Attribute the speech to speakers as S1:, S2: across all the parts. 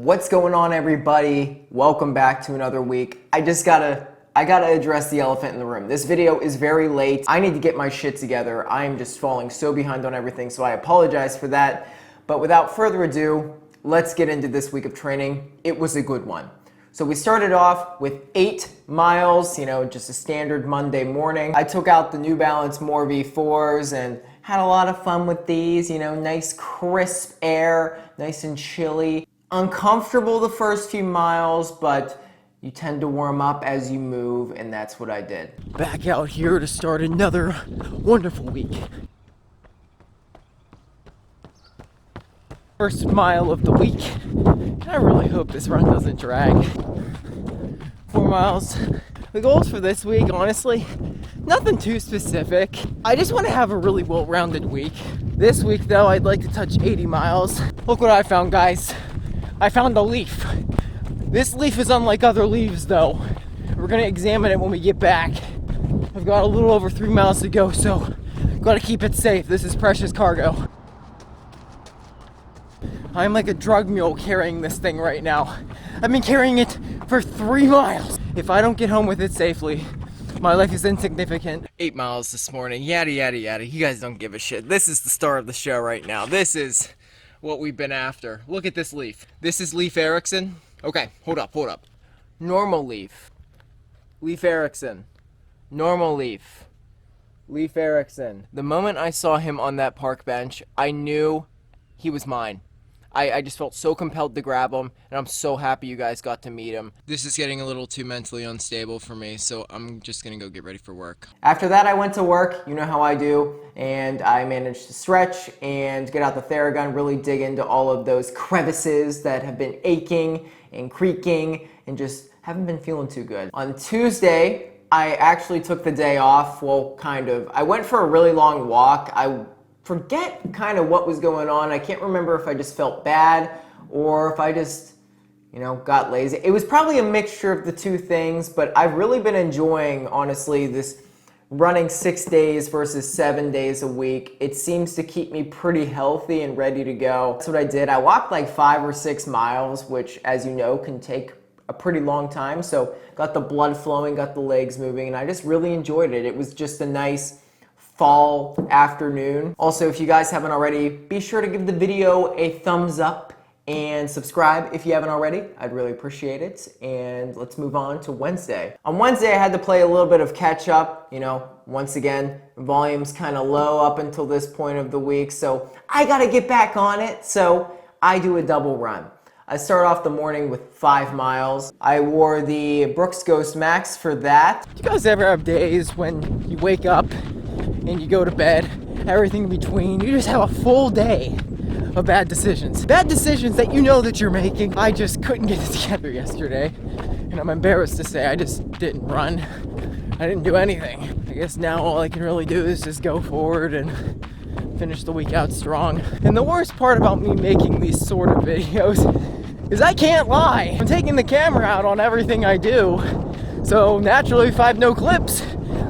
S1: What's going on, everybody? Welcome back to another week. I gotta address the elephant in the room. This video is very late. I need to get my shit together. I am just falling so behind on everything, so I apologize for that. But without further ado, let's get into this week of training. It was a good one. So we started off with 8 miles, just a standard Monday morning. I took out the New Balance More V4s and had a lot of fun with these, nice crisp air, nice and chilly. Uncomfortable the first few miles, but you tend to warm up as you move, and that's what I did. Back out here to start another wonderful week. First mile of the week. I really hope this run doesn't drag. 4 miles. The goals for this week, honestly, nothing too specific. I just want to have a really well-rounded week. This week, though, I'd like to touch 80 miles. Look what I found, guys. I found a leaf. This leaf is unlike other leaves, though. We're going to examine it when we get back. I've got a little over 3 miles to go, so got to keep it safe. This is precious cargo. I'm like a drug mule carrying this thing right now. I've been carrying it for 3 miles. If I don't get home with it safely, my life is insignificant. 8 miles this morning, yada yada yada. You guys don't give a shit. This is the star of the show right now. This is what we've been after. Look at this leaf. This is Leif Erikson. Okay, hold up. Normal leaf. Leif Erikson. Normal leaf. Leif Erikson. The moment I saw him on that park bench, I knew he was mine. I just felt so compelled to grab him, and I'm so happy you guys got to meet him. This is getting a little too mentally unstable for me, so I'm just gonna go get ready for work. After that, I went to work, you know how I do, and I managed to stretch and get out the Theragun, really dig into all of those crevices that have been aching and creaking and just haven't been feeling too good. On Tuesday, I actually took the day off, well, kind of. I went for a really long walk. I forget kind of what was going on. I can't remember if I just felt bad or if I just, got lazy. It was probably a mixture of the two things, but I've really been enjoying, honestly, this running 6 days versus 7 days a week. It seems to keep me pretty healthy and ready to go. That's what I did. I walked like 5 or 6 miles, which, as you know, can take a pretty long time. So got the blood flowing, got the legs moving, and I just really enjoyed it. It was just a nice fall afternoon. Also, if you guys haven't already, be sure to give the video a thumbs up and subscribe if you haven't already. I'd really appreciate it. And let's move on to Wednesday. On Wednesday, I had to play a little bit of catch up. Once again, volume's kind of low up until this point of the week, so I gotta get back on it. So I do a double run. I start off the morning with 5 miles. I wore the Brooks Ghost Max for that. Do you guys ever have days when you wake up and you go to bed, everything in between, you just have a full day of bad decisions? Bad decisions that you know that you're making. I just couldn't get it together yesterday, and I'm embarrassed to say I just didn't run. I didn't do anything. I guess now all I can really do is just go forward and finish the week out strong. And the worst part about me making these sort of videos is I can't lie. I'm taking the camera out on everything I do, so naturally if I have no clips,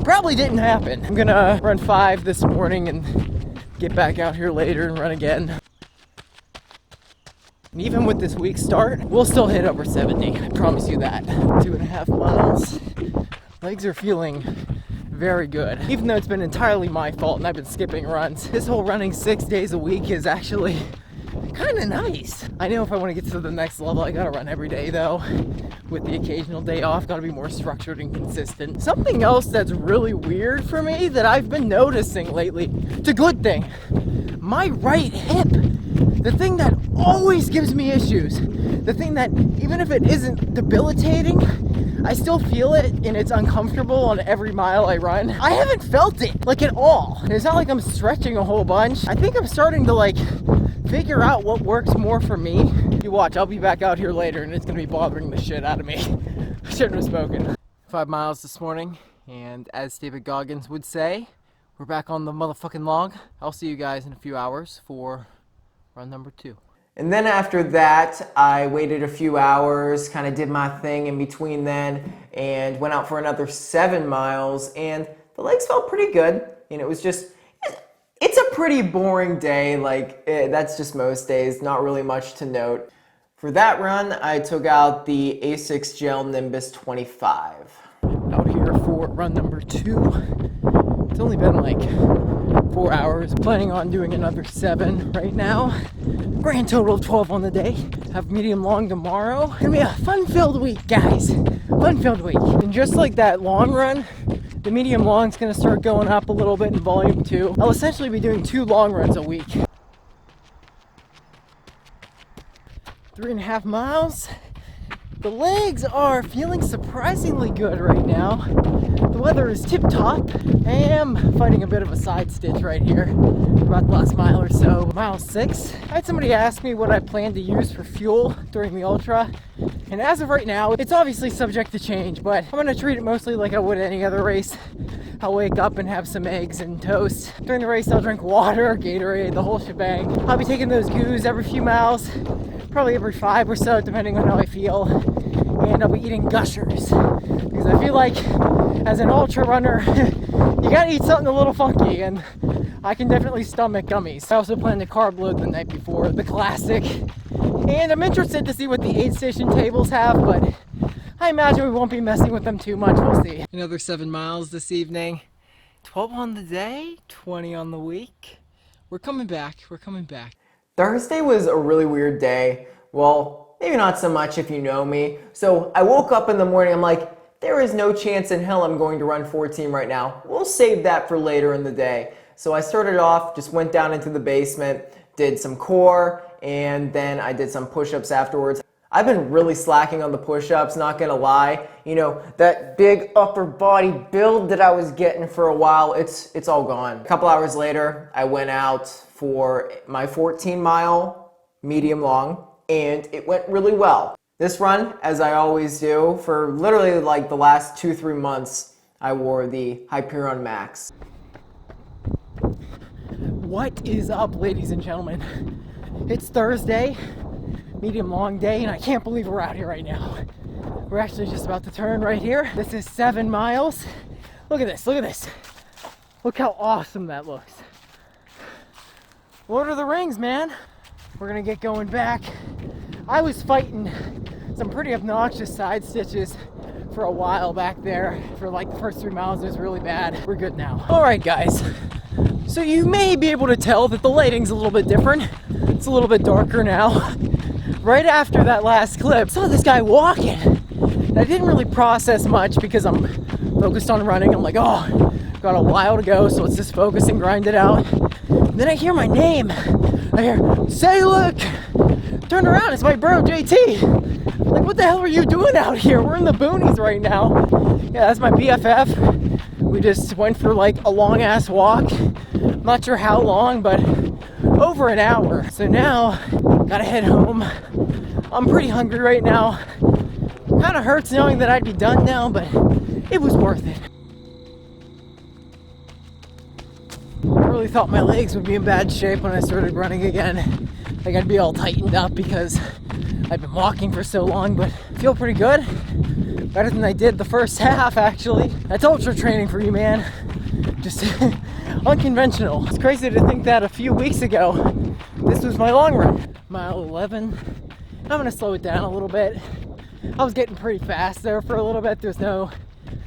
S1: probably didn't happen. I'm gonna run 5 this morning and get back out here later and run again. And even with this week's start, we'll still hit over 70. I promise you that. 2.5 miles. Legs are feeling very good. Even though it's been entirely my fault and I've been skipping runs, this whole running 6 days a week is actually kind of nice. I know if I want to get to the next level, I gotta run every day though. With the occasional day off, gotta be more structured and consistent. Something else that's really weird for me that I've been noticing lately, it's a good thing. My right hip, the thing that always gives me issues, the thing that even if it isn't debilitating, I still feel it and it's uncomfortable on every mile I run. I haven't felt it like at all. It's not like I'm stretching a whole bunch. I think I'm starting to figure out what works more for me. You watch, I'll be back out here later and it's gonna be bothering the shit out of me. I shouldn't have spoken. 5 miles this morning, and as David Goggins would say, we're back on the motherfucking log. I'll see you guys in a few hours for run number 2. And then after that, I waited a few hours, kind of did my thing in between then, and went out for another 7 miles, and the legs felt pretty good. It was just, it's a pretty boring day, that's just most days, not really much to note. For that run, I took out the Asics Gel Nimbus 25. Out here for run number 2. It's only been like 4 hours. Planning on doing another 7 right now. Grand total of 12 on the day. Have medium long tomorrow. Gonna be a fun-filled week, guys. Fun-filled week. And just like that long run, the medium long's gonna start going up a little bit in volume too. I'll essentially be doing 2 long runs a week. 3.5 miles. The legs are feeling surprisingly good right now. The weather is tip-top. I am fighting a bit of a side stitch right here, about the last mile or so. Mile 6. I had somebody ask me what I plan to use for fuel during the Ultra, and as of right now, it's obviously subject to change, but I'm gonna treat it mostly like I would any other race. I'll wake up and have some eggs and toast. During the race, I'll drink water, Gatorade, the whole shebang. I'll be taking those goos every few miles, probably every 5 or so, depending on how I feel. And I'll be eating Gushers, because I feel like as an ultra runner, you gotta eat something a little funky, and I can definitely stomach gummies. I also plan to carb load the night before, the classic. And I'm interested to see what the aid station tables have, but I imagine we won't be messing with them too much. We'll see. Another 7 miles this evening. 12 on the day, 20 on the week. We're coming back. We're coming back. Thursday was a really weird day. Well, maybe not so much if you know me. So I woke up in the morning, I'm like, there is no chance in hell I'm going to run 14 right now. We'll save that for later in the day. So I started off, just went down into the basement, did some core, and then I did some push-ups afterwards. I've been really slacking on the push-ups, not gonna lie. You know, that big upper body build that I was getting for a while, it's all gone. A couple hours later, I went out for my 14-mile medium long, and it went really well. This run, as I always do, for literally like the last 2-3 months, I wore the Hyperion Max. What is up, ladies and gentlemen? It's Thursday, medium long day, and I can't believe we're out here right now. We're actually just about to turn right here. This is 7 miles. Look at this, look at this. Look how awesome that looks. Lord of the Rings, man. We're gonna get going back. I was fighting some pretty obnoxious side stitches for a while back there. For like the first 3 miles, it was really bad. We're good now. All right, guys. So you may be able to tell that the lighting's a little bit different. It's a little bit darker now. Right after that last clip, I saw this guy walking. And I didn't really process much because I'm focused on running. I'm like, oh, got a while to go, so let's just focus and grind it out. And then I hear my name. I hear, Salic! Turn around, it's my bro, JT. Like, what the hell are you doing out here? We're in the boonies right now. Yeah, that's my BFF. We just went for like a long ass walk. Not sure how long, but over an hour. So now, gotta head home. I'm pretty hungry right now. Kind of hurts knowing that I'd be done now, but it was worth it. I really thought my legs would be in bad shape when I started running again. Like I'd be all tightened up because I've been walking for so long, but I feel pretty good. Better than I did the first half, actually. That's ultra training for you, man. Just unconventional. It's crazy to think that a few weeks ago, this was my long run. Mile 11. I'm gonna slow it down a little bit. I was getting pretty fast there for a little bit. There's no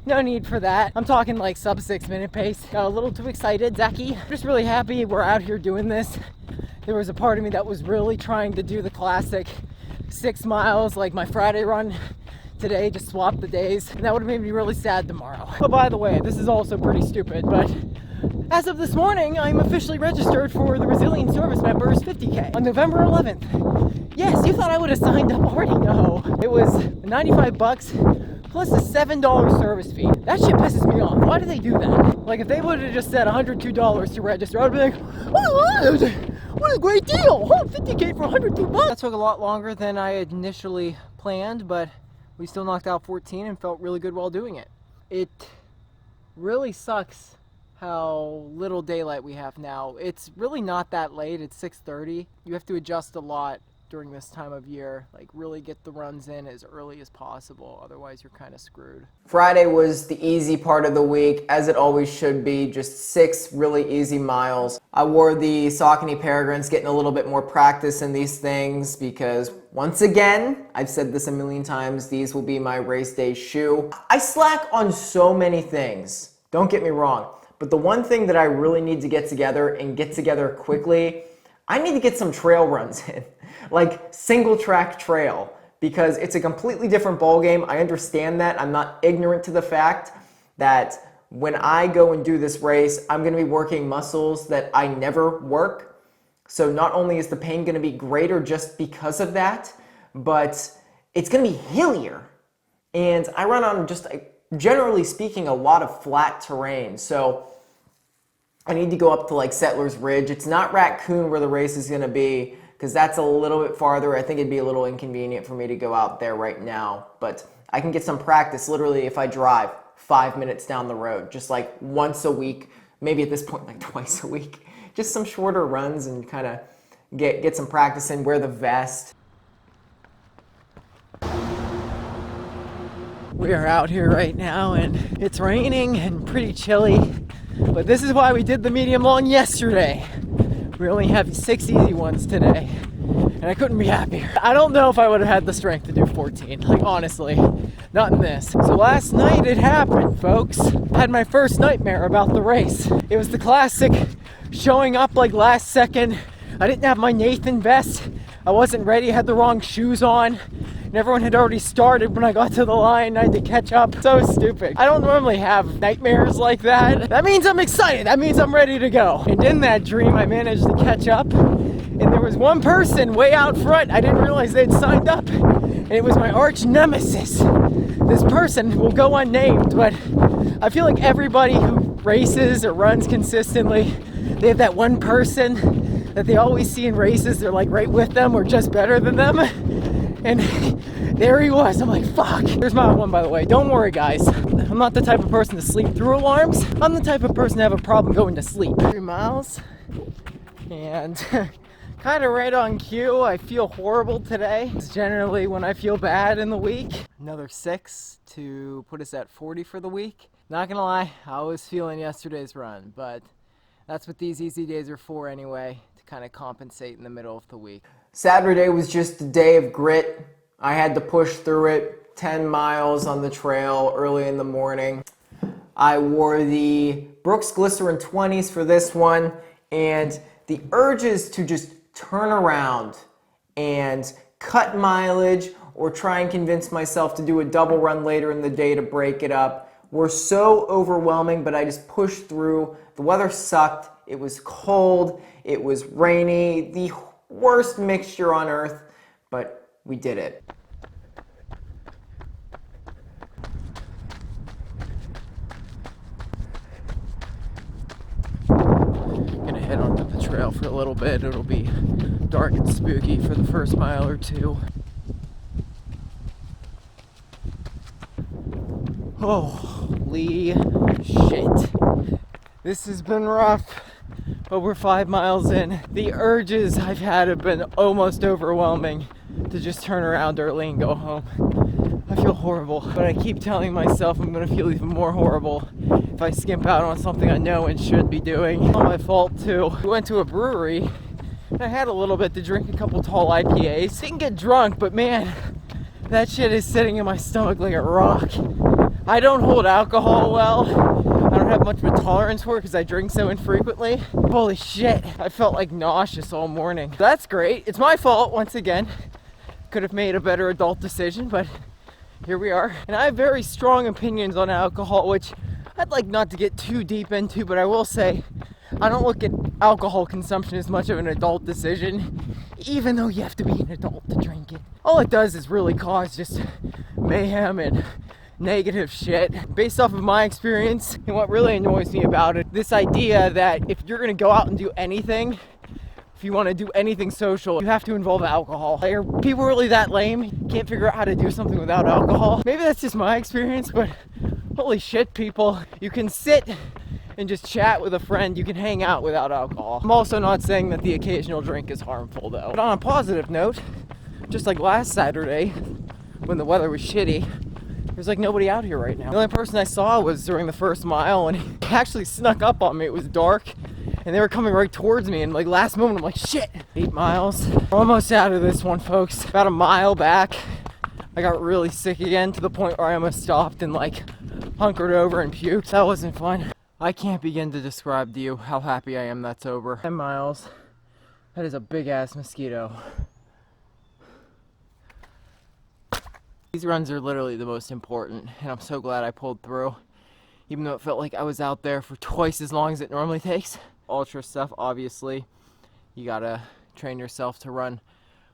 S1: need for that. I'm talking like sub 6 minute pace. Got a little too excited, Zachy. I'm just really happy we're out here doing this. There was a part of me that was really trying to do the classic 6 miles, like my Friday run today, just swap the days. And that would have made me really sad tomorrow. But by the way, this is also pretty stupid, but as of this morning, I'm officially registered for the Resilient Service Members 50K on November 11th. Yes, you thought I would have signed up already? No. It was $95 plus a $7 service fee. That shit pisses me off. Why do they do that? Like, if they would have just said $102 to register, I'd be like, what a great deal! Oh, 50K for $102. That took a lot longer than I had initially planned, but we still knocked out 14 and felt really good while doing it. It really sucks how little daylight we have now. It's really not that late. It's 6:30. You have to adjust a lot during this time of year. Like, really get the runs in as early as possible, otherwise you're kind of screwed. Friday was the easy part of the week, as it always should be. Just 6 really easy miles. I wore the Saucony Peregrines, getting a little bit more practice in these things because, once again, I've said this a million times, these will be my race day shoe. I slack on so many things, don't get me wrong, but the one thing that I really need to get together and get together quickly, I need to get some trail runs in, like single track trail, because it's a completely different ball game. I understand that. I'm not ignorant to the fact that when I go and do this race, I'm going to be working muscles that I never work. So not only is the pain going to be greater just because of that, but it's going to be hillier. And I run on just, generally speaking, a lot of flat terrain. So I need to go up to like Settlers Ridge. It's not Raccoon where the race is going to be, because that's a little bit farther. I think it'd be a little inconvenient for me to go out there right now. But I can get some practice literally if I drive 5 minutes down the road, just like once a week, maybe at this point like twice a week. Just some shorter runs and kind of get some practice in, wear the vest. We are out here right now and it's raining and pretty chilly. But this is why we did the medium long yesterday. We only have 6 easy ones today, and I couldn't be happier. I don't know if I would have had the strength to do 14, like honestly, not in this. So last night it happened, folks. I had my first nightmare about the race. It was the classic showing up like last second. I didn't have my Nathan vest. I wasn't ready, I had the wrong shoes on. And everyone had already started when I got to the line. I had to catch up. So stupid. I don't normally have nightmares like that. That means I'm excited. That means I'm ready to go. And in that dream, I managed to catch up. And there was one person way out front. I didn't realize they'd signed up. And it was my arch nemesis. This person will go unnamed, but I feel like everybody who races or runs consistently, they have that one person that they always see in races. They're like right with them or just better than them. And there he was. I'm like, fuck. Here's my one, by the way. Don't worry, guys. I'm not the type of person to sleep through alarms. I'm the type of person to have a problem going to sleep. 3 miles. And kind of right on cue. I feel horrible today. It's generally when I feel bad in the week. Another 6 to put us at 40 for the week. Not gonna lie, I was feeling yesterday's run, but that's what these easy days are for anyway, to kind of compensate in the middle of the week. Saturday was just a day of grit. I had to push through it. 10 miles on the trail early in the morning. I wore the Brooks Glycerin 20s for this one, and the urges to just turn around and cut mileage or try and convince myself to do a double run later in the day to break it up were so overwhelming, but I just pushed through. The weather sucked. It was cold. It was rainy. The worst mixture on earth, but we did it. Gonna head onto the trail for a little bit. It'll be dark and spooky for the first mile or two. Holy shit. This has been rough. But we're 5 miles in. The urges I've had have been almost overwhelming to just turn around early and go home. I feel horrible, but I keep telling myself I'm gonna feel even more horrible if I skimp out on something I know and should be doing. It's not my fault too. We went to a brewery and I had a little bit to drink, a couple tall IPAs. Didn't get drunk, but man, that shit is sitting in my stomach like a rock. I don't hold alcohol well. I don't have much of a tolerance for it because I drink so infrequently. Holy shit, I felt like nauseous all morning. That's great. It's my fault once again. Could have made a better adult decision, but here we are. And I have very strong opinions on alcohol, which I'd like not to get too deep into, but I will say I don't look at alcohol consumption as much of an adult decision, even though you have to be an adult to drink it. All it does is really cause just mayhem and negative shit. Based off of my experience and what really annoys me about it, this idea that if you're gonna go out and do anything, if you want to do anything social, you have to involve alcohol. Are people really that lame? Can't figure out how to do something without alcohol? Maybe that's just my experience, but holy shit, people. You can sit and just chat with a friend, you can hang out without alcohol. I'm also not saying that the occasional drink is harmful though. But on a positive note, just like last Saturday, when the weather was shitty, there's like nobody out here right now. The only person I saw was during the first mile, and he actually snuck up on me. It was dark, and they were coming right towards me, and like last moment I'm like, shit. 8 miles. Almost out of this one, folks. About a mile back, I got really sick again to the point where I almost stopped and like hunkered over and puked. That wasn't fun. I can't begin to describe to you how happy I am that's over. 10 miles. That is a big ass mosquito. These runs are literally the most important, and I'm so glad I pulled through, even though it felt like I was out there for twice as long as it normally takes. Ultra stuff, obviously, you gotta train yourself to run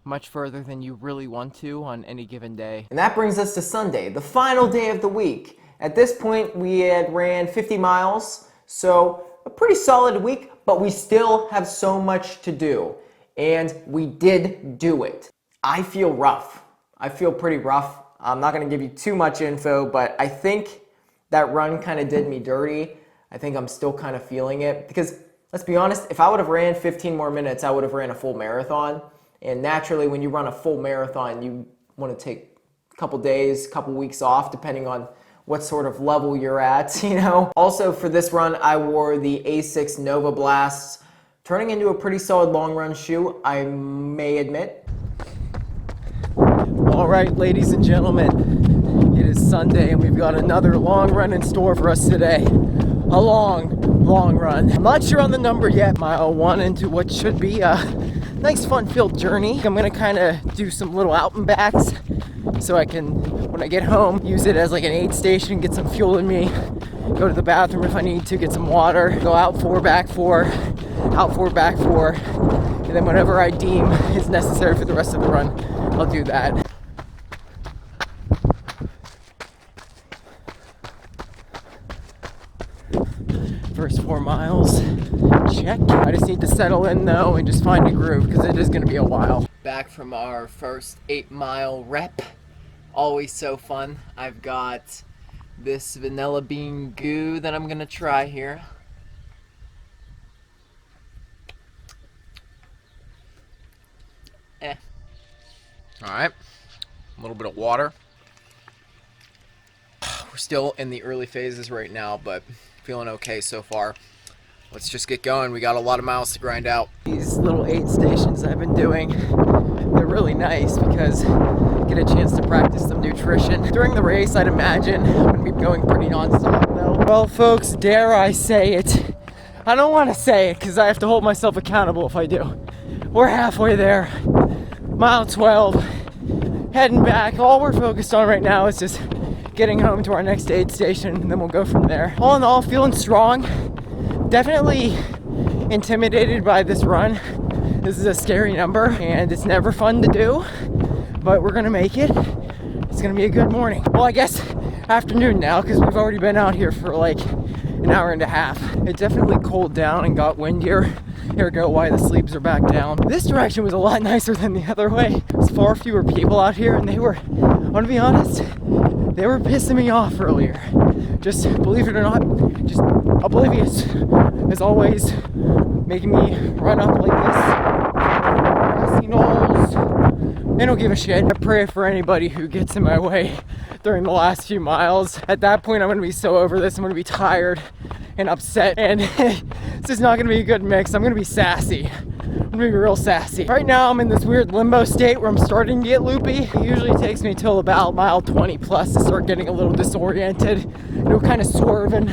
S1: much further than you really want to on any given day. And that brings us to Sunday, the final day of the week. At this point, we had ran 50 miles, so a pretty solid week, but we still have so much to do, and we did do it. I feel rough. I feel pretty rough. I'm not going to give you too much info, but I think that run kind of did me dirty. I think I'm still kind of feeling it because, let's be honest, if I would have ran 15 more minutes, I would have ran a full marathon. And naturally, when you run a full marathon, you want to take a couple days, couple weeks off, depending on what sort of level you're at, you know. Also, for this run, I wore the A6 Nova Blasts, turning into a pretty solid long run shoe, I may admit. All right, ladies and gentlemen, it is Sunday and we've got another long run in store for us today. A long run. I'm not sure on the number yet, mile 1 into what should be a nice fun-filled journey. I'm gonna kind of do some little out and backs so I can, when I get home, use it as like an aid station, get some fuel in me, go to the bathroom if I need to, get some water, go out 4, back 4, out 4, back 4, and then whatever I deem is necessary for the rest of the run, I'll do that. First 4 miles, check. I just need to settle in though and just find a groove because it is going to be a while. Back from our first 8-mile rep. Always so fun. I've got this vanilla bean goo that I'm going to try here. Alright, a little bit of water. We're still in the early phases right now, but feeling okay so far. Let's just get going. We got a lot of miles to grind out. These little aid stations I've been doing, they're really nice because I get a chance to practice some nutrition. During the race, I'd imagine I'm going to be going pretty non-stop though. Well, folks, dare I say it? I don't want to say it because I have to hold myself accountable if I do. We're halfway there. Mile 12. Heading back. All we're focused on right now is just getting home to our next aid station, and then we'll go from there. All in all, feeling strong. Definitely intimidated by this run. This is a scary number, and it's never fun to do, but we're gonna make it. It's gonna be a good morning. Well, I guess afternoon now, because we've already been out here for like an hour and a half. It definitely cooled down and got windier. Here we go, why the sleeves are back down. This direction was a lot nicer than the other way. There's far fewer people out here, and they were, I want to be honest, they were pissing me off earlier. Just, believe it or not, just oblivious, as always, making me run up like this. Grassy knolls. They don't give a shit. I pray for anybody who gets in my way during the last few miles. At that point, I'm going to be so over this. I'm going to be tired and upset, and it's just not going to be a good mix. I'm going to be sassy. I'm going to be real sassy. Right now, I'm in this weird limbo state where I'm starting to get loopy. It usually takes me till about mile 20 plus to start getting a little disoriented, you know, kind of swerving,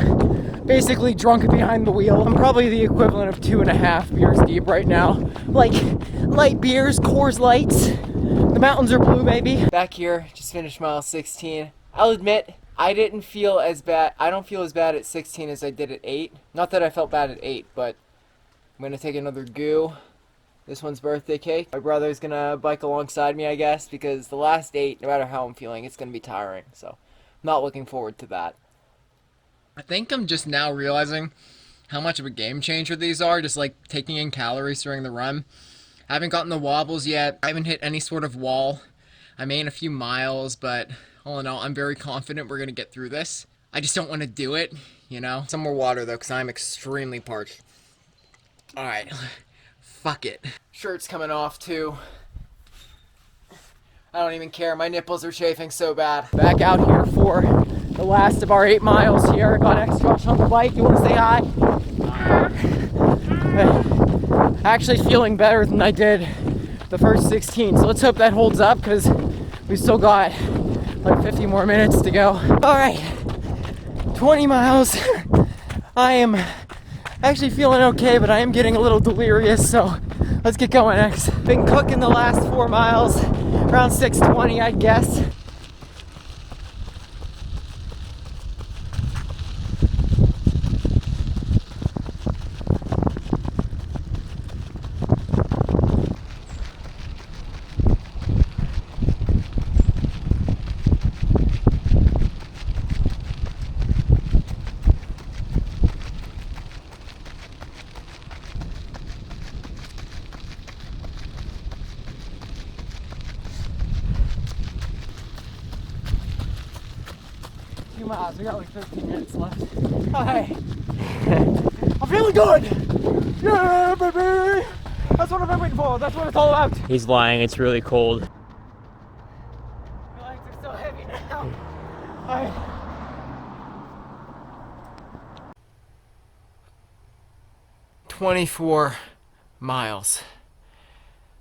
S1: basically drunk behind the wheel. I'm probably the equivalent of 2.5 beers deep right now. Like, light beers, Coors Lights. The mountains are blue, baby. Back here, just finished mile 16. I'll admit, I didn't feel as bad. I don't feel as bad at 16 as I did at 8. Not that I felt bad at 8, but I'm going to take another goo. This one's birthday cake. My brother's going to bike alongside me, I guess, because the last 8, no matter how I'm feeling, it's going to be tiring. So I'm not looking forward to that. I think I'm just now realizing how much of a game changer these are, just like taking in calories during the run. I haven't gotten the wobbles yet. I haven't hit any sort of wall. I made a few miles, but all in all, I'm very confident we're going to get through this. I just don't want to do it, you know? Some more water though, because I'm extremely parched. Alright, fuck it. Shirt's coming off too. I don't even care, my nipples are chafing so bad. Back out here for the last of our 8 miles here. Got X-Josh on the bike, you want to say hi? Actually feeling better than I did the first 16, so let's hope that holds up because we still got like 50 more minutes to go. Alright, 20 miles. I am actually feeling okay, but I am getting a little delirious, so let's get going next. Been cooking the last 4 miles, around 6:20 I'd guess. Miles. We got like 15 minutes left. Oh, hey. I'm feeling good! Yeah, baby! That's what I've been waiting for. That's what it's all about.
S2: He's lying. It's really cold.
S1: My legs are so heavy now. Alright. "24 miles.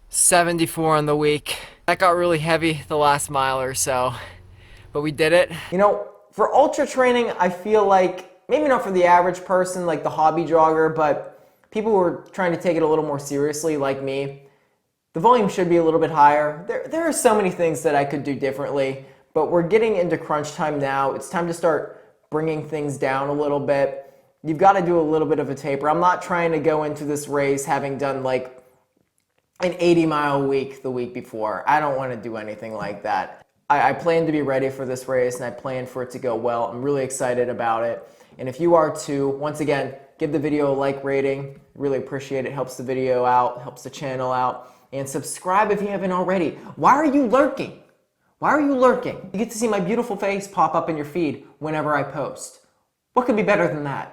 S1: 74 on the week. That got really heavy the last mile or so, but we did it. You know, for ultra training, I feel like, maybe not for the average person, like the hobby jogger, but people who are trying to take it a little more seriously, like me, the volume should be a little bit higher. There are so many things that I could do differently, but we're getting into crunch time now. It's time to start bringing things down a little bit. You've got to do a little bit of a taper. I'm not trying to go into this race having done like an 80-mile week the week before. I don't want to do anything like that. I plan to be ready for this race, and I plan for it to go well. I'm really excited about it. And if you are too, once again, give the video a like rating. Really appreciate it. Helps the video out, helps the channel out. And subscribe if you haven't already. Why are you lurking? Why are you lurking? You get to see my beautiful face pop up in your feed whenever I post. What could be better than that?